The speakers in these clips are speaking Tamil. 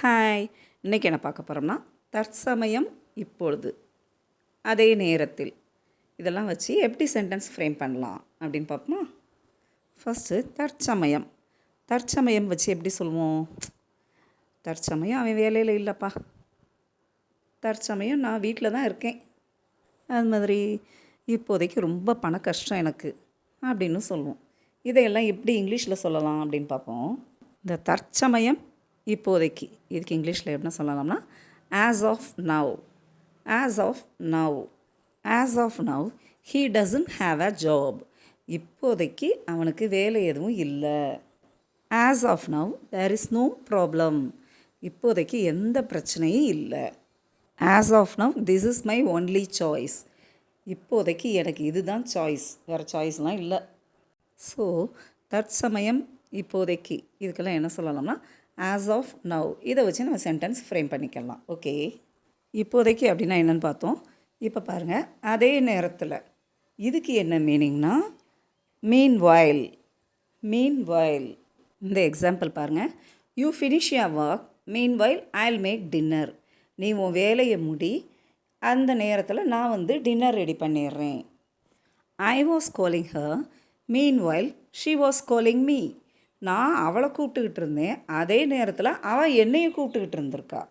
ஹாய், இன்றைக்கி என்ன பார்க்க போகிறோம்னா தற்சமயம், இப்பொழுது, அதே நேரத்தில் இதெல்லாம் வச்சு எப்படி சென்டென்ஸ் ஃப்ரேம் பண்ணலாம் அப்படின்னு பார்ப்போமா. ஃபஸ்ட்டு தற்சமயம். தற்சமயம் வச்சு எப்படி சொல்லுவோம்? தற்சமயம் அவன் வேலையில் இல்லைப்பா, தற்சமயம் நான் வீட்டில் தான் இருக்கேன், அது மாதிரி இப்போதைக்கு ரொம்ப பண கஷ்டம் எனக்கு அப்படின்னு சொல்லுவோம். இதையெல்லாம் எப்படி இங்கிலீஷில் சொல்லலாம் அப்படின்னு பார்ப்போம். இந்த தற்சமயம், இப்போதைக்கு, இதுக்கு இங்கிலீஷில் என்ன சொல்லலாம்னா as of now. As of now. As of now he doesn't have a job. இப்போதைக்கு அவனுக்கு வேலை எதுவும் இல்லை. As of now there is no problem. இப்போதைக்கு எந்த பிரச்சனையும் இல்லை. As of now this is my only choice. இப்போதைக்கு எனக்கு இதுதான் சாய்ஸ், வேறு சாய்ஸ்லாம் இல்லை. ஸோ தற்சமயம், இப்போதைக்கு, இதுக்கெல்லாம் என்ன சொல்லலாம்னா ஆஸ் ஆஃப் நவ். இதை வச்சு நம்ம சென்டென்ஸ் ஃப்ரேம் பண்ணிக்கலாம். ஓகே, இப்போதைக்கு அப்படின்னா என்னென்னு பார்த்தோம். இப்போ பாருங்கள், அதே நேரத்தில் இதுக்கு என்ன மீனிங்னா மீன் வைல். Meanwhile. இந்த எக்ஸாம்பிள் பாருங்கள். You finish your work meanwhile I'll make dinner. நீ உன் வேலையை முடி, அந்த நேரத்தில் நான் வந்து டின்னர் ரெடி பண்ணிடுறேன். I was calling her mean while she was calling me. நான் அவளை கூப்பிட்டுக்கிட்டு இருந்தேன், அதே நேரத்தில் அவள் என்னையை கூப்பிட்டுக்கிட்டு இருந்திருக்கா.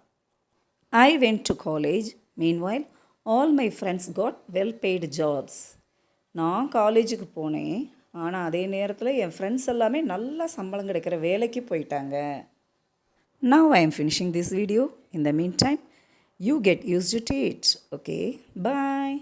I went to college meanwhile all my friends got well paid jobs. நான் காலேஜுக்கு போனேன், ஆனால் அதே நேரத்தில் என் ஃப்ரெண்ட்ஸ் எல்லாமே நல்லா சம்பளம் கிடைக்கிற வேலைக்கு போயிட்டாங்க. Now I am finishing this video. In the meantime, you get used to it. Okay, bye.